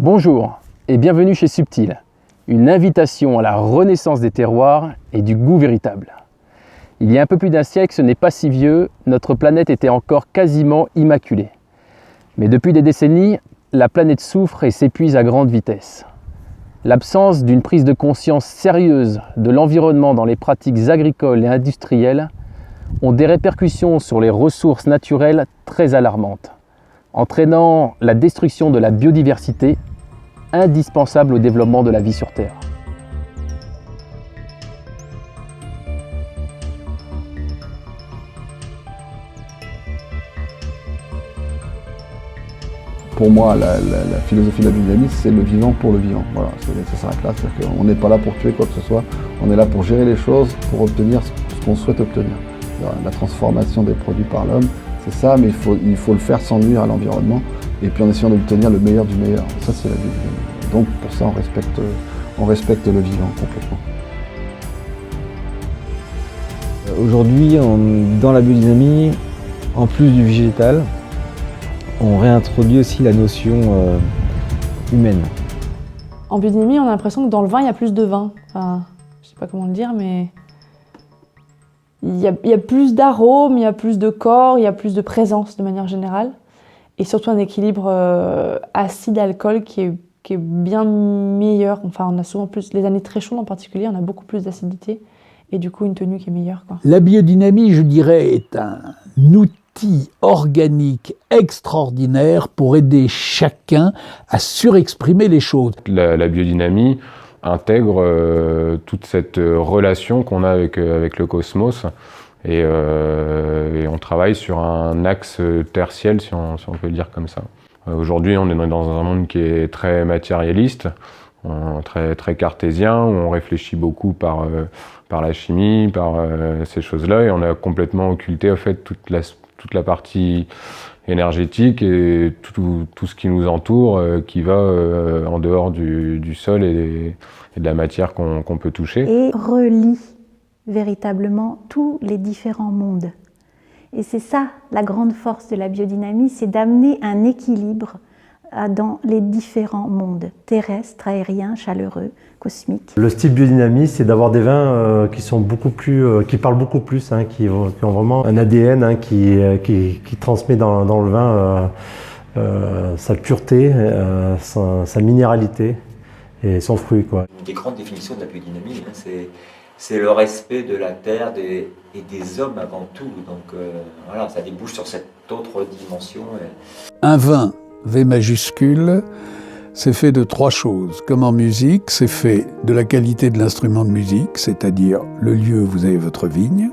Bonjour et bienvenue chez Subtil, une invitation à la renaissance des terroirs et du goût véritable. Il y a un peu plus d'un siècle, ce n'est pas si vieux, notre planète était encore quasiment immaculée. Mais depuis des décennies, la planète souffre et s'épuise à grande vitesse. L'absence d'une prise de conscience sérieuse de l'environnement dans les pratiques agricoles et industrielles ont des répercussions sur les ressources naturelles très alarmantes, entraînant la destruction de la biodiversité, indispensable au développement de la vie sur Terre. Pour moi, la philosophie de la biodynamie, c'est le vivant pour le vivant. Voilà, ça s'arrête là. C'est-à-dire qu'on n'est pas là pour tuer quoi que ce soit, on est là pour gérer les choses, pour obtenir ce qu'on souhaite obtenir. La transformation des produits par l'homme, c'est ça, mais il faut le faire sans nuire à l'environnement, et puis en essayant d'obtenir le meilleur du meilleur. Ça, c'est la biodynamie. Donc pour ça, on respecte le vivant complètement. Aujourd'hui, dans la biodynamie, en plus du végétal, on réintroduit aussi la notion humaine. En biodynamie, on a l'impression que dans le vin, il y a plus de vin. Enfin, je ne sais pas comment le dire, mais il y a plus d'arômes, il y a plus de corps, il y a plus de présence de manière générale. Et surtout un équilibre acide-alcool qui est bien meilleur. Enfin, on a souvent plus, les années très chaudes en particulier, on a beaucoup plus d'acidité. Et du coup, une tenue qui est meilleure, quoi. La biodynamie, je dirais, est un outil organique extraordinaire pour aider chacun à surexprimer les choses. La biodynamie intègre toute cette relation qu'on a avec le cosmos et on travaille sur un axe tertiel, si on peut le dire comme ça. Aujourd'hui, on est dans un monde qui est très matérialiste, très cartésien, où on réfléchit beaucoup par la chimie, par ces choses-là, et on a complètement occulté en fait toute la partie énergétique et tout ce qui nous entoure, qui va en dehors du sol et de la matière qu'on peut toucher. Et relie véritablement tous les différents mondes. Et c'est ça la grande force de la biodynamie, c'est d'amener un équilibre dans les différents mondes, terrestres, aériens, chaleureux, cosmiques. Le style biodynamie, c'est d'avoir des vins qui sont beaucoup plus, qui parlent beaucoup plus, qui ont vraiment un ADN qui transmet dans le vin sa pureté, sa minéralité et son fruit, quoi. Une des grandes définitions de la biodynamie, c'est le respect de la terre et des hommes avant tout. Donc voilà, ça débouche sur cette autre dimension. Un vin V majuscule, c'est fait de trois choses. Comme en musique, c'est fait de la qualité de l'instrument de musique, c'est-à-dire le lieu où vous avez votre vigne.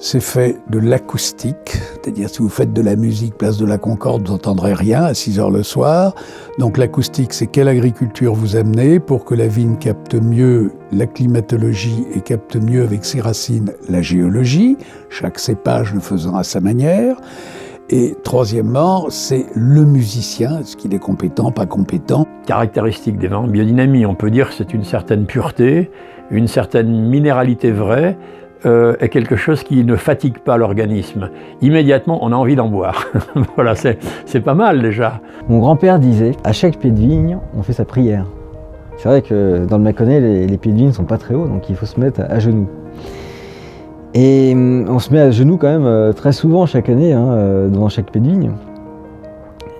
C'est fait de l'acoustique, c'est-à-dire si vous faites de la musique place de la Concorde, vous n'entendrez rien à 6 heures le soir. Donc l'acoustique, c'est quelle agriculture vous amenez pour que la vigne capte mieux la climatologie et capte mieux avec ses racines la géologie, chaque cépage le faisant à sa manière. Et troisièmement, c'est le musicien, est-ce qu'il est compétent, pas compétent. Caractéristique des vins en biodynamie, on peut dire que c'est une certaine pureté, une certaine minéralité vraie, et quelque chose qui ne fatigue pas l'organisme. Immédiatement, on a envie d'en boire. Voilà, c'est pas mal déjà. Mon grand-père disait, à chaque pied de vigne, on fait sa prière. C'est vrai que dans le Mâconnais, les pieds de vigne ne sont pas très hauts, donc il faut se mettre à genoux. Et on se met à genoux quand même très souvent chaque année, devant chaque pied de vigne.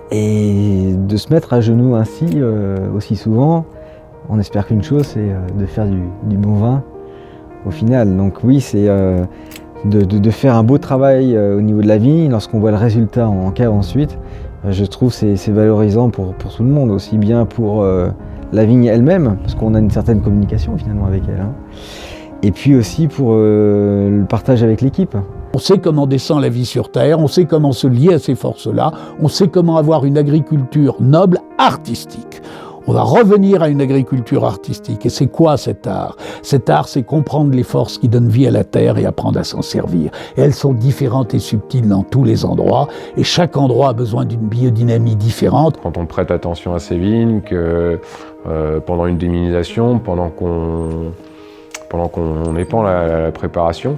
Et de se mettre à genoux ainsi, aussi souvent, on espère qu'une chose, c'est de faire du bon vin au final. Donc oui, c'est de faire un beau travail au niveau de la vigne. Lorsqu'on voit le résultat en cave ensuite, je trouve que c'est valorisant pour tout le monde, aussi bien pour la vigne elle-même, parce qu'on a une certaine communication finalement avec elle. Et puis aussi pour le partage avec l'équipe. On sait comment descend la vie sur Terre, on sait comment se lier à ces forces-là, on sait comment avoir une agriculture noble, artistique. On va revenir à une agriculture artistique. Et c'est quoi cet art? Cet art, c'est comprendre les forces qui donnent vie à la terre et apprendre à s'en servir. Et elles sont différentes et subtiles dans tous les endroits. Et chaque endroit a besoin d'une biodynamie différente. Quand on prête attention à ces vignes, que pendant une déminisation, pendant qu'on épand la préparation,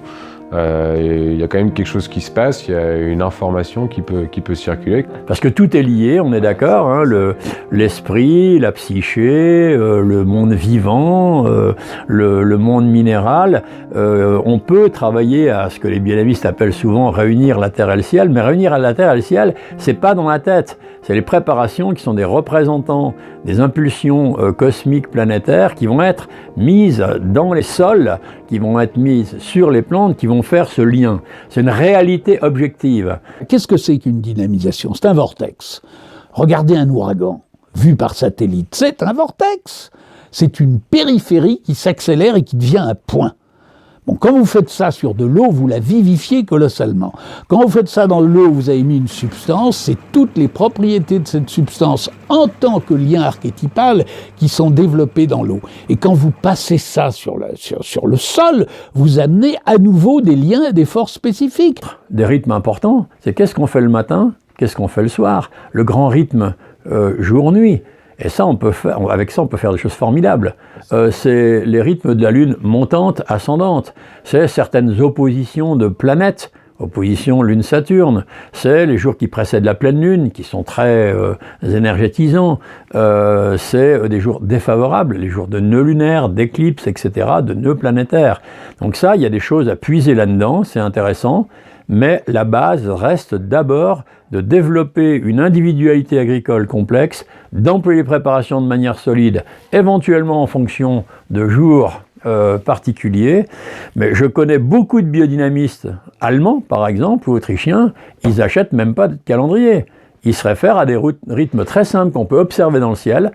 il y a quand même quelque chose qui se passe, il y a une information qui peut circuler. Parce que tout est lié, on est d'accord, hein, l'esprit, la psyché, le monde vivant, le monde minéral. On peut travailler à ce que les biodynamistes appellent souvent réunir la terre et le ciel, mais réunir la terre et le ciel, c'est pas dans la tête. C'est les préparations qui sont des représentants des impulsions cosmiques planétaires qui vont être mises dans les sols, qui vont être mises sur les plantes, qui vont faire ce lien. C'est une réalité objective. Qu'est-ce que c'est qu'une dynamisation? C'est un vortex. Regardez un ouragan vu par satellite, c'est un vortex. C'est une périphérie qui s'accélère et qui devient un point. Bon, quand vous faites ça sur de l'eau, vous la vivifiez colossalement. Quand vous faites ça dans l'eau, vous avez mis une substance, c'est toutes les propriétés de cette substance en tant que lien archétypal qui sont développées dans l'eau. Et quand vous passez ça sur le sol, vous amenez à nouveau des liens et des forces spécifiques. Des rythmes importants, c'est qu'est-ce qu'on fait le matin, qu'est-ce qu'on fait le soir. Le grand rythme jour-nuit. Et ça, avec ça, on peut faire des choses formidables. C'est les rythmes de la Lune montante, ascendante. C'est certaines oppositions de planètes, opposition Lune-Saturne. C'est les jours qui précèdent la pleine Lune, qui sont très énergétisants. C'est des jours défavorables, les jours de nœuds lunaires, d'éclipses, etc., de nœuds planétaires. Donc ça, il y a des choses à puiser là-dedans, c'est intéressant. Mais la base reste d'abord de développer une individualité agricole complexe, d'employer les préparations de manière solide, éventuellement en fonction de jours particuliers. Mais je connais beaucoup de biodynamistes allemands, par exemple, ou autrichiens, ils n'achètent même pas de calendrier. Ils se réfèrent à des rythmes très simples qu'on peut observer dans le ciel.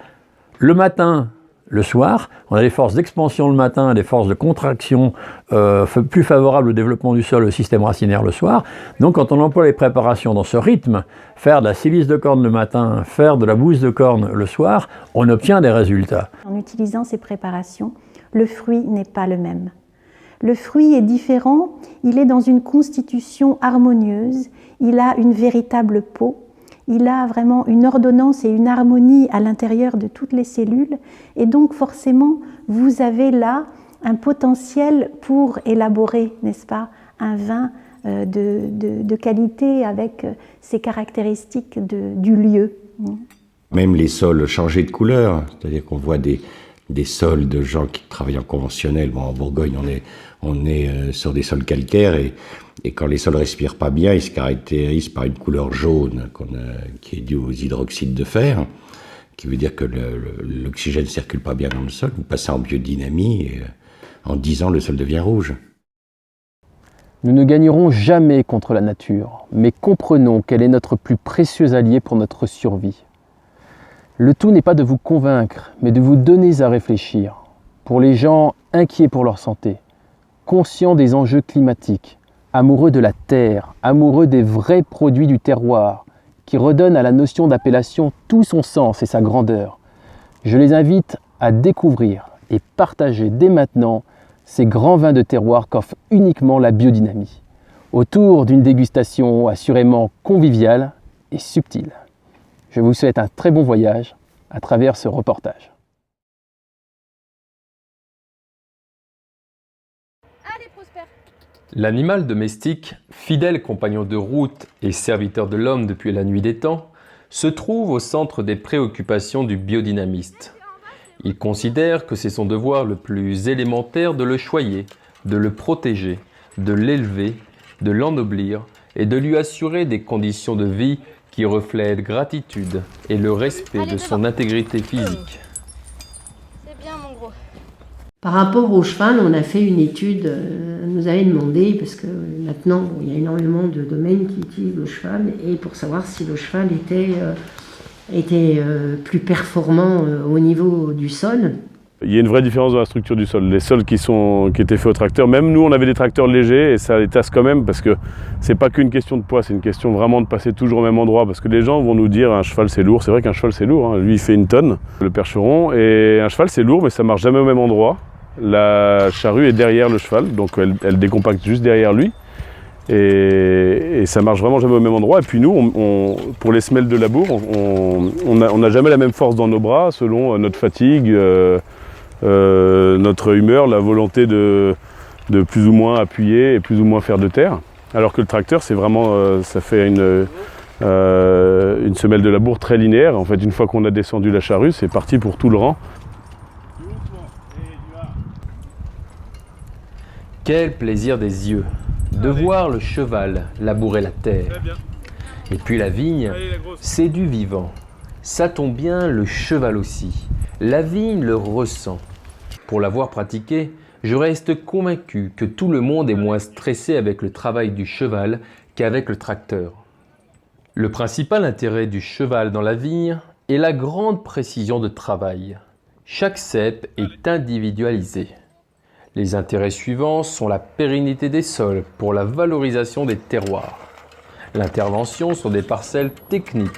Le matin, le soir, on a des forces d'expansion le matin, des forces de contraction plus favorables au développement du sol, au système racinaire le soir. Donc quand on emploie les préparations dans ce rythme, faire de la silice de corne le matin, faire de la bouse de corne le soir, on obtient des résultats. En utilisant ces préparations, le fruit n'est pas le même. Le fruit est différent, il est dans une constitution harmonieuse, il a une véritable peau. Il a vraiment une ordonnance et une harmonie à l'intérieur de toutes les cellules. Et donc forcément, vous avez là un potentiel pour élaborer, n'est-ce pas, un vin de qualité avec ses caractéristiques du lieu. Même les sols changeaient de couleur, c'est-à-dire qu'on voit des sols de gens qui travaillent en conventionnel. Bon, en Bourgogne, on est sur des sols calcaires et quand les sols ne respirent pas bien, ils se caractérisent par une couleur jaune qui est due aux hydroxydes de fer, qui veut dire que l'oxygène ne circule pas bien dans le sol. Vous passez en biodynamie et en 10 ans, le sol devient rouge. Nous ne gagnerons jamais contre la nature, mais comprenons qu'elle est notre plus précieux allié pour notre survie. Le tout n'est pas de vous convaincre, mais de vous donner à réfléchir. Pour les gens inquiets pour leur santé, conscients des enjeux climatiques, amoureux de la terre, amoureux des vrais produits du terroir, qui redonnent à la notion d'appellation tout son sens et sa grandeur. Je les invite à découvrir et partager dès maintenant ces grands vins de terroir qu'offre uniquement la biodynamie, autour d'une dégustation assurément conviviale et subtile. Je vous souhaite un très bon voyage à travers ce reportage. L'animal domestique, fidèle compagnon de route et serviteur de l'homme depuis la nuit des temps, se trouve au centre des préoccupations du biodynamiste. Il considère que c'est son devoir le plus élémentaire de le choyer, de le protéger, de l'élever, de l'ennoblir et de lui assurer des conditions de vie qui reflètent gratitude et le respect de son intégrité physique. C'est bien mon gros. Par rapport au cheval, on a fait une étude, nous avait demandé, parce que maintenant il y a énormément de domaines qui utilisent le cheval, et pour savoir si le cheval était plus performant au niveau du sol. Il y a une vraie différence dans la structure du sol. Les sols qui étaient faits au tracteur, même nous on avait des tracteurs légers et ça les tasse quand même parce que c'est pas qu'une question de poids, c'est une question vraiment de passer toujours au même endroit parce que les gens vont nous dire un cheval c'est lourd, c'est vrai qu'un cheval c'est lourd, hein. Lui il fait 1 tonne, le percheron, et un cheval c'est lourd mais ça marche jamais au même endroit. La charrue est derrière le cheval, donc elle décompacte juste derrière lui et ça marche vraiment jamais au même endroit. Et puis nous, pour les semelles de labour, on n'a jamais la même force dans nos bras selon notre fatigue, notre humeur, la volonté de de plus ou moins appuyer et plus ou moins faire de terre. Alors que le tracteur, c'est vraiment, ça fait une semelle de labour très linéaire. En fait, une fois qu'on a descendu la charrue, c'est parti pour tout le rang. Quel plaisir des yeux de voir le cheval labourer la terre. Et puis la vigne, c'est du vivant. Ça tombe bien, le cheval aussi. La vigne le ressent. Pour l'avoir pratiqué, je reste convaincu que tout le monde est moins stressé avec le travail du cheval qu'avec le tracteur. Le principal intérêt du cheval dans la vigne est la grande précision de travail. Chaque cep est individualisé. Les intérêts suivants sont la pérennité des sols pour la valorisation des terroirs, l'intervention sur des parcelles techniques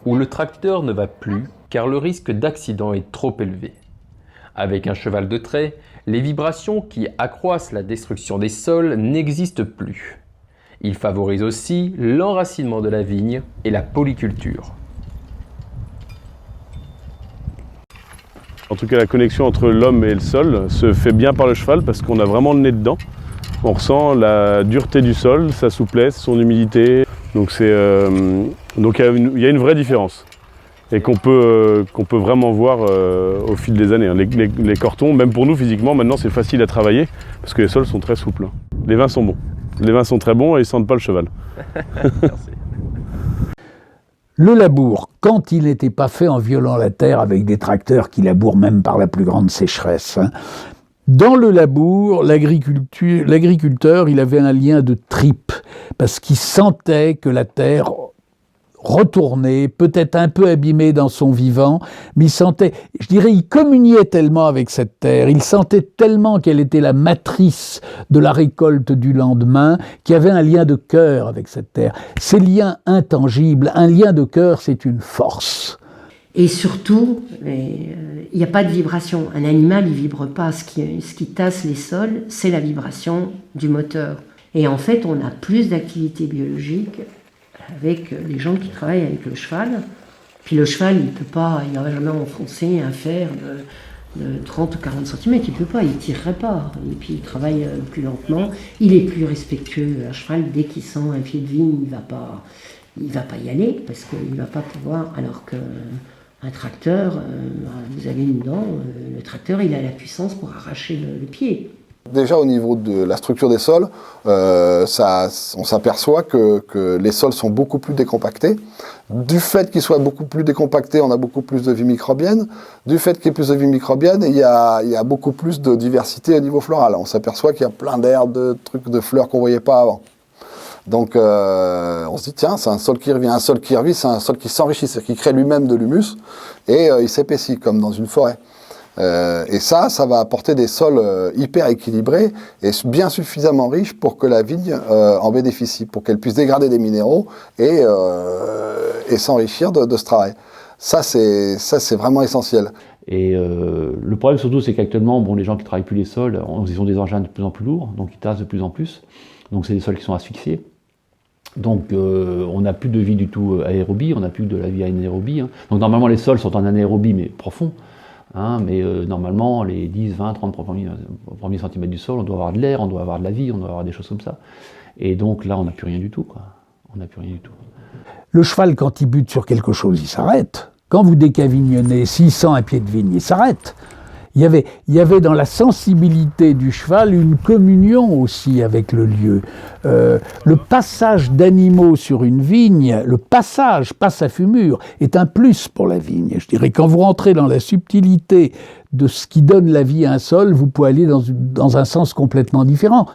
où le tracteur ne va plus car le risque d'accident est trop élevé. Avec un cheval de trait, les vibrations qui accroissent la destruction des sols n'existent plus. Il favorise aussi l'enracinement de la vigne et la polyculture. En tout cas, la connexion entre l'homme et le sol se fait bien par le cheval parce qu'on a vraiment le nez dedans. On ressent la dureté du sol, sa souplesse, son humidité. Donc il y a une vraie différence et qu'on peut vraiment voir au fil des années. Les cortons, même pour nous physiquement, maintenant c'est facile à travailler parce que les sols sont très souples. Les vins sont bons. Les vins sont très bons et ils ne sentent pas le cheval. Merci. Le labour, quand il n'était pas fait en violant la terre avec des tracteurs qui labourent même par la plus grande sécheresse, dans le labour, l'agriculteur, il avait un lien de tripe, parce qu'il sentait que la terre retournait, peut-être un peu abîmée dans son vivant, mais il sentait, je dirais, il communiait tellement avec cette terre, il sentait tellement qu'elle était la matrice de la récolte du lendemain, qu'il y avait un lien de cœur avec cette terre. Ces liens intangibles, un lien de cœur, c'est une force. Et surtout, il n'y a pas de vibration. Un animal, il ne vibre pas. Ce qui tasse les sols, c'est la vibration du moteur. Et en fait, on a plus d'activité biologique avec les gens qui travaillent avec le cheval. Puis le cheval, il n'aurait jamais enfoncé un fer de 30 ou 40 cm, il ne peut pas, il ne tirerait pas. Et puis il travaille plus lentement, il est plus respectueux. Un cheval, dès qu'il sent un pied de vigne, il ne va pas y aller, parce qu'il ne va pas pouvoir, alors qu'un tracteur, vous avez une dent, le tracteur, il a la puissance pour arracher le pied. Déjà au niveau de la structure des sols, on s'aperçoit que les sols sont beaucoup plus décompactés. Du fait qu'ils soient beaucoup plus décompactés, on a beaucoup plus de vie microbienne. Du fait qu'il y ait plus de vie microbienne, il y a beaucoup plus de diversité au niveau floral. On s'aperçoit qu'il y a plein d'herbes, de trucs, de fleurs qu'on ne voyait pas avant. Donc on se dit, tiens, c'est un sol qui revient. Un sol qui revit, c'est un sol qui s'enrichit, c'est-à-dire qui crée lui-même de l'humus et il s'épaissit comme dans une forêt. Et ça va apporter des sols hyper équilibrés et bien suffisamment riches pour que la vigne en bénéficie, pour qu'elle puisse dégrader des minéraux et s'enrichir de ce travail. Ça, c'est vraiment essentiel. Et le problème surtout, c'est qu'actuellement, les gens qui ne travaillent plus les sols, ils ont des engins de plus en plus lourds, donc ils tassent de plus en plus. Donc c'est des sols qui sont asphyxiés. Donc on n'a plus de vie du tout aérobie, on n'a plus de la vie anaérobie. Hein. Donc normalement les sols sont en anaérobie mais profond. Mais normalement les 10, 20, 30 premiers centimètres du sol, on doit avoir de l'air, on doit avoir de la vie, on doit avoir des choses comme ça. Et donc là on n'a plus rien du tout, quoi. On n'a plus rien du tout. Le cheval, quand il bute sur quelque chose, il s'arrête. Quand vous décavignonnez, s'il sent un pied de vigne, il s'arrête. Il y avait dans la sensibilité du cheval une communion aussi avec le lieu. Le passage d'animaux sur une vigne, le passage, pas sa fumure, est un plus pour la vigne. Je dirais, quand vous rentrez dans la subtilité de ce qui donne la vie à un sol, vous pouvez aller dans un sens complètement différent.